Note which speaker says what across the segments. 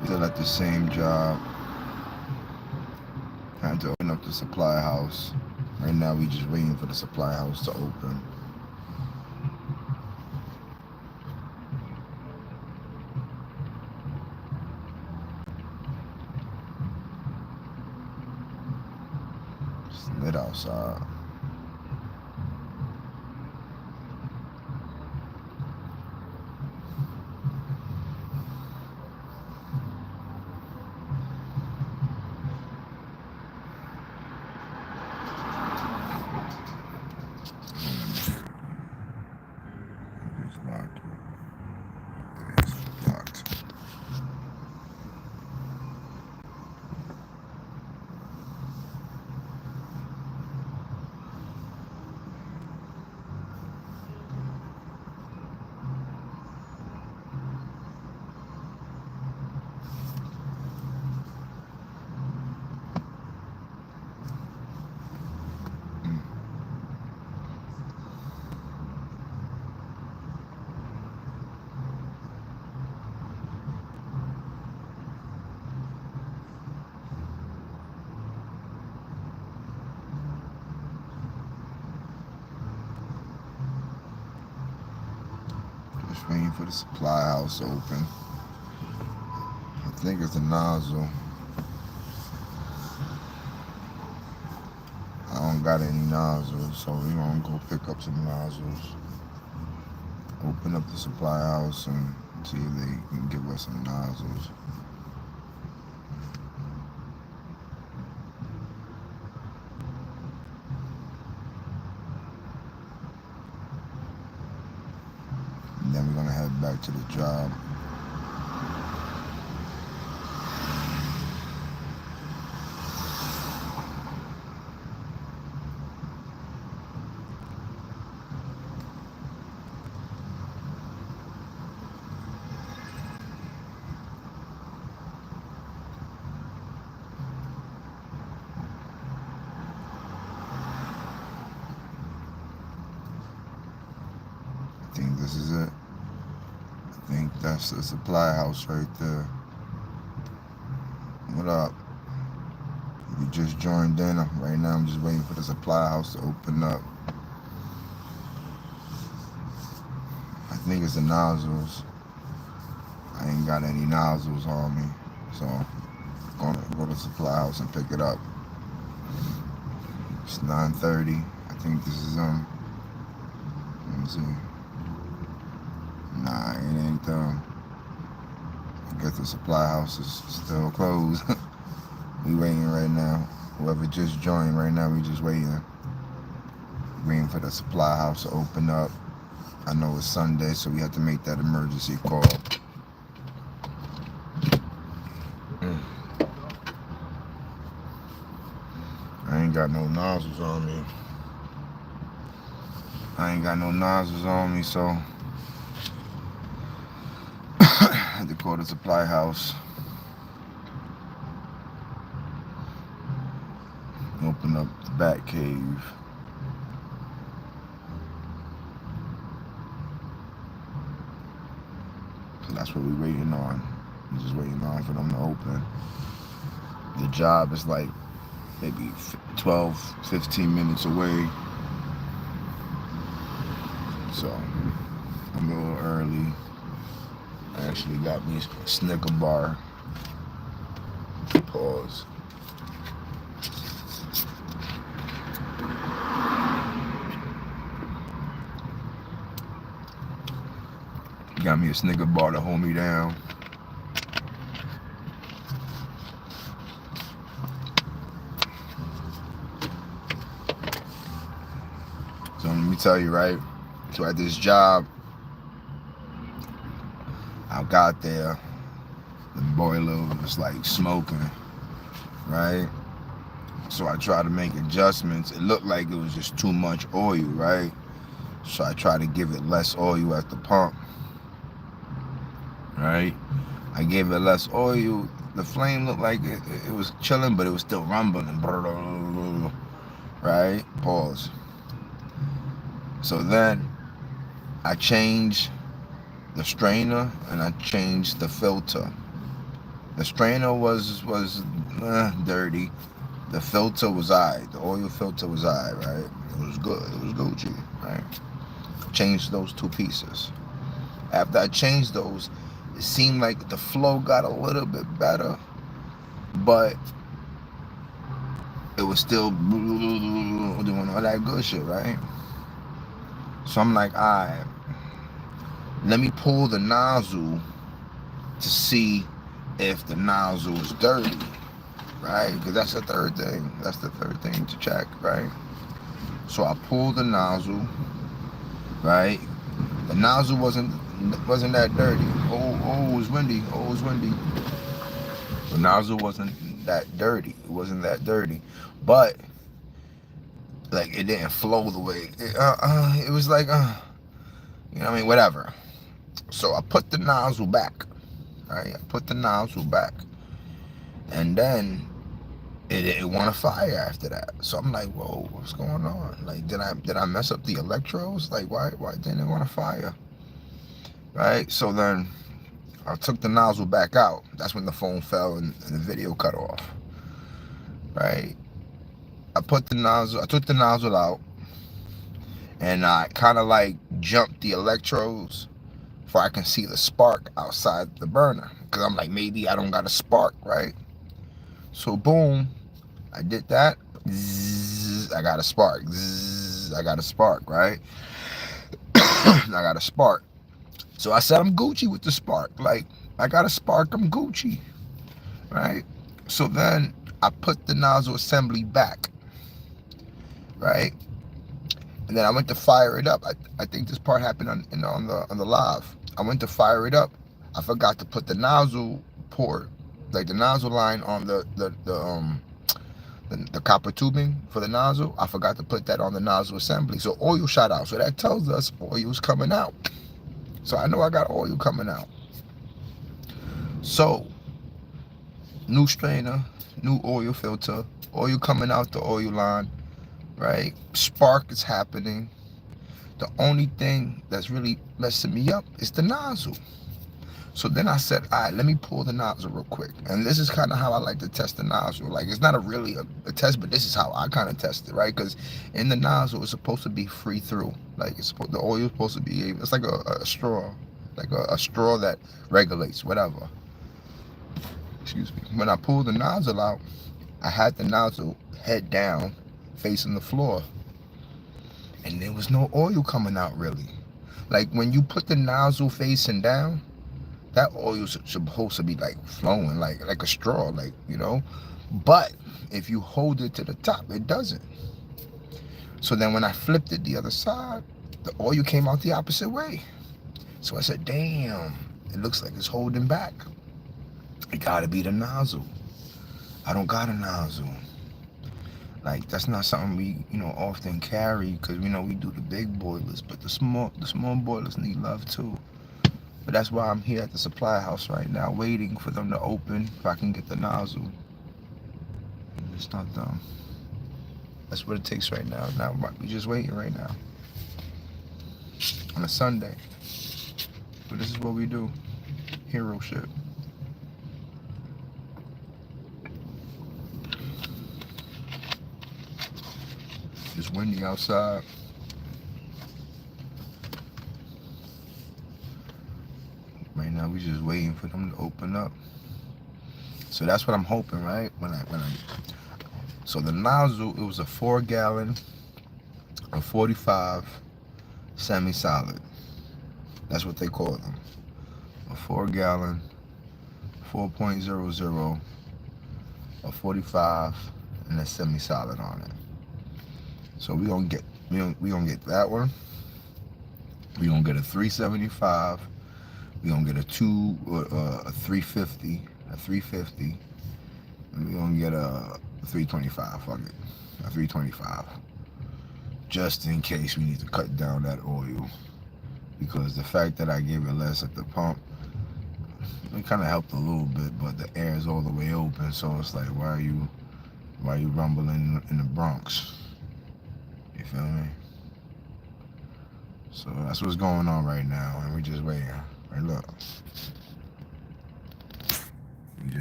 Speaker 1: Still at the same job. Had to open up the supply house. Right now we just waiting for the supply house to open. It's lit outside. It's locked. It's locked. Just waiting for the supply house to open. I think it's a nozzle. I don't got any nozzles, so we're gonna go pick up some nozzles. Open up the supply house and see if they can give us some nozzles. And then we're gonna head back to the job. I think this is it. I think that's the supply house right there. What up? You just joined in. Right now I'm just waiting for the supply house to open up. I think it's the nozzles. I ain't got any nozzles on me, so I'm gonna go to the supply house and pick it up. It's 9:30. I think this is let me see. Nah, it ain't I guess the supply house is still closed. We waiting right now. Whoever just joined right now, we just waiting. Waiting for the supply house to open up. I know it's Sunday, so we have to make that emergency call. I ain't got no nozzles on me. So I had to call the supply house. Open up the bat cave. So that's what we're waiting on. We're just waiting on for them to open. The job is like maybe 12, 15 minutes away. So I'm a little early. I actually got me a Snicker bar. Pause. Got me a Snicker bar to hold me down. So let me tell you, right? So at this job, I got there, the boiler was like smoking, right? So I tried to make adjustments. It looked like it was just too much oil, right? So I tried to give it less oil at the pump, right? I gave it less oil. The flame looked like it was chilling, but it was still rumbling, right? Pause. So then I changed the strainer and I changed the filter. The strainer was dirty. The filter was alright. The oil filter was alright, right? It was good. It was Gucci, right? Changed those two pieces. After I changed those, it seemed like the flow got a little bit better, but it was still doing all that good shit, right? So I'm like, alright, let me pull the nozzle to see if the nozzle is dirty, right? Because that's the third thing. That's the third thing to check, right? So I pulled the nozzle, right? The nozzle wasn't that dirty. Oh, it was windy. Oh, it was windy. The nozzle wasn't that dirty. It wasn't that dirty, but like it didn't flow the way it was like you know what I mean, whatever. So I put the nozzle back, right? I put the nozzle back, and then it didn't want to fire after that. So I'm like, whoa, what's going on? Like, did I mess up the electrodes? Like, why didn't it want to fire? Right? So then I took the nozzle back out. That's when the phone fell and the video cut off. Right? I took the nozzle out, and I kind of like jumped the electrodes so I can see the spark outside the burner. Because I'm like, maybe I don't got a spark, right? So boom, I did that. Zzz, I got a spark. Zzz, I got a spark, right? I got a spark. So I said I'm Gucci with the spark. Like, I got a spark, I'm Gucci, right? So then I put the nozzle assembly back, right? And then I went to fire it up. I think this part happened on the live. I went to fire it up. I forgot to put the nozzle port, like the nozzle line on the copper tubing for the nozzle. I forgot to put that on the nozzle assembly. So oil shot out. So that tells us oil's coming out. So I know I got oil coming out. So new strainer, new oil filter, oil coming out the oil line, right? Spark is happening. The only thing that's really messing me up is the nozzle. So then I said, all right, let me pull the nozzle real quick. And this is kind of how I like to test the nozzle. Like, it's not really a test, but this is how I kind of test it, right? Because in the nozzle, it's supposed to be free through. Like, the oil is supposed to be, it's like a straw. Like a straw that regulates, whatever. Excuse me. When I pulled the nozzle out, I had the nozzle head down, facing the floor. And there was no oil coming out, really. Like, when you put the nozzle facing down, that oil is supposed to be like flowing, like a straw, like, you know. But if you hold it to the top, it doesn't. So then when I flipped it the other side, the oil came out the opposite way. So I said, damn, it looks like it's holding back. It gotta be the nozzle. I don't got a nozzle. Like, that's not something we, you know, often carry, because, you know, we do the big boilers, but the small boilers need love too. But that's why I'm here at the supply house right now, waiting for them to open if I can get the nozzle. It's not dumb. That's what it takes right now. Now we're just waiting right now. On a Sunday. But this is what we do. Hero shit. It's windy outside. Right now we just waiting for them to open up. So that's what I'm hoping, right? So the nozzle, it was a 4-gallon, a 45 semi-solid. That's what they call them. A 4-gallon, 4.00, a 45, and a semi-solid on it. So we gonna get that one. We gonna get a 375. We gonna get a 350, and we gonna get a 325. Fuck it, a 325, just in case we need to cut down that oil, because the fact that I gave it less at the pump, it kind of helped a little bit, but the air is all the way open, so it's like, why are you rumbling in the Bronx? You feel me? So that's what's going on right now, and we're just waiting. Right, look.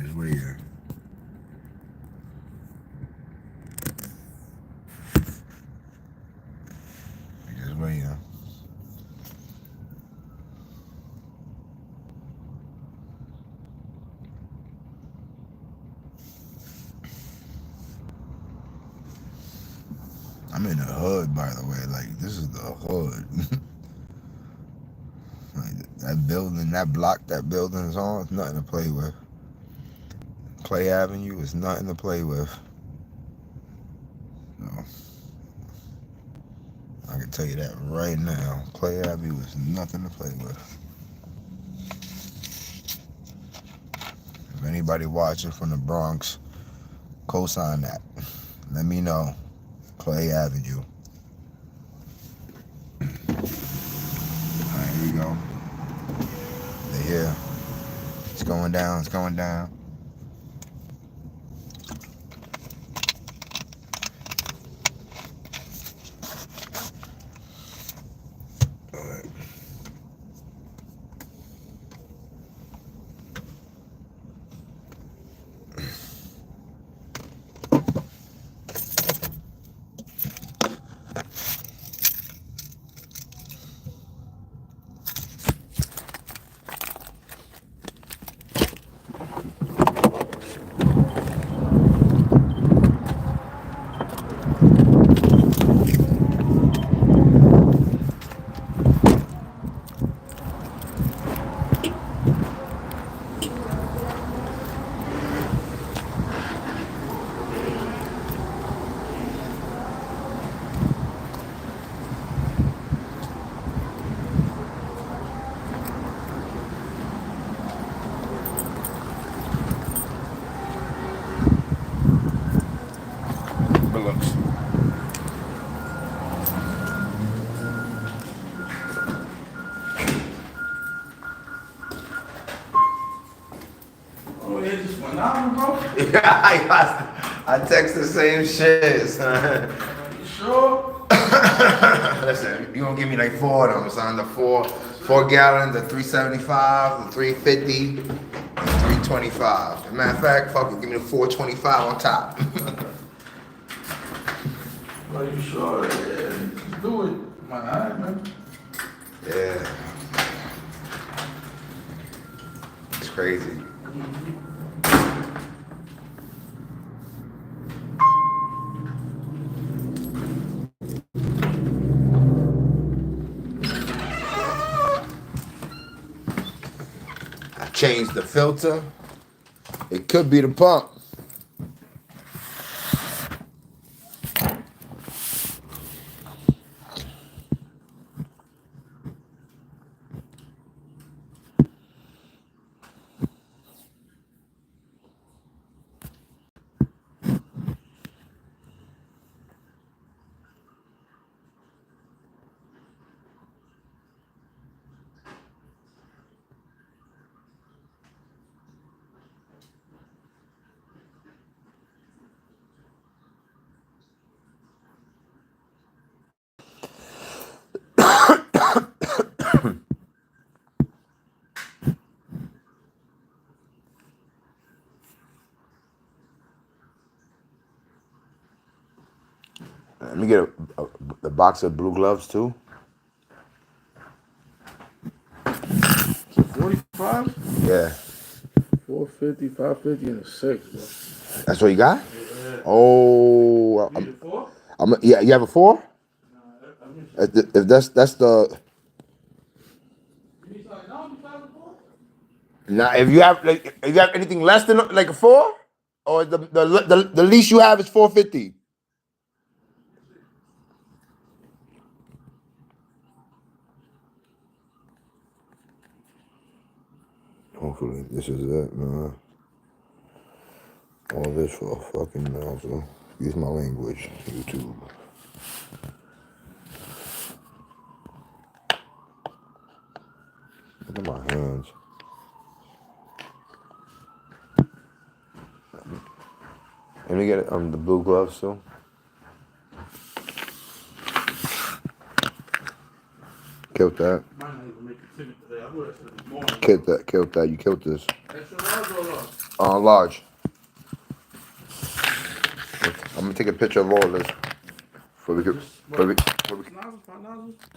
Speaker 1: just waiting. We just waiting. I'm in the hood, by the way. Like, this is the hood. Like, that building, that block that building is on, it's nothing to play with. Clay Avenue is nothing to play with. So, I can tell you that right now. Clay Avenue is nothing to play with. If anybody watching from the Bronx, co-sign that. Let me know. Clay Avenue. Alright, here we go. They're here. It's going down, it's going down. Alright. Looks.
Speaker 2: Oh, it just went out, bro?
Speaker 1: Yeah, I text the same shit, son.
Speaker 2: You sure?
Speaker 1: Listen, you gonna give me like 4 of them, son. The 4 gallons, the 375, the 350, the 325. As a matter of fact, fuck it, give me the 425 on top.
Speaker 2: Are you sure? Yeah, just do it. Man, all right, man.
Speaker 1: Yeah. It's crazy. I changed the filter. It could be the pump. Let me get a box of blue gloves too.
Speaker 2: 45?
Speaker 1: Yeah.
Speaker 2: 450, 550, and a 6, bro.
Speaker 1: That's what you got?
Speaker 2: Yeah.
Speaker 1: Oh,
Speaker 2: You need a 4?
Speaker 1: yeah. You have a 4? If that's the.
Speaker 2: You need something else besides a 4?
Speaker 1: Now, if you have anything less than like a 4, or the least you have is 450. Hopefully this is it, man. All this for a fucking nozzle. Excuse my language, YouTube. Look at my hands. Let me get the blue gloves too. Killed that.
Speaker 2: Might not even make it to me today. I would have said this morning.
Speaker 1: Killed that. You killed this.
Speaker 2: Extra large or what?
Speaker 1: Large. I'm gonna take a picture of all this. For we can, for we,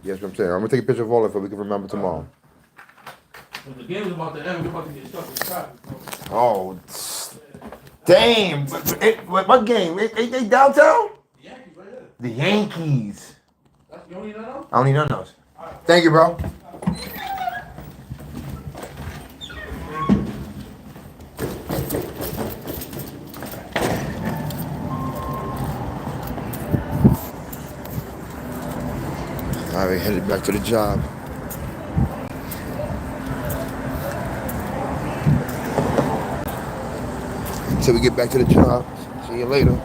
Speaker 1: yes, I'm saying. I'm gonna take a picture of all of it so we can remember tomorrow.
Speaker 2: The game is about to end. We're about to get stuck in traffic, bro.
Speaker 1: Oh, damn! What game? Ain't they downtown?
Speaker 2: The Yankees right here.
Speaker 1: The Yankees.
Speaker 2: You don't need none of those?
Speaker 1: I don't need none of those. Thank you, bro. All right, headed back to the job. Until we get back to the job. See you later.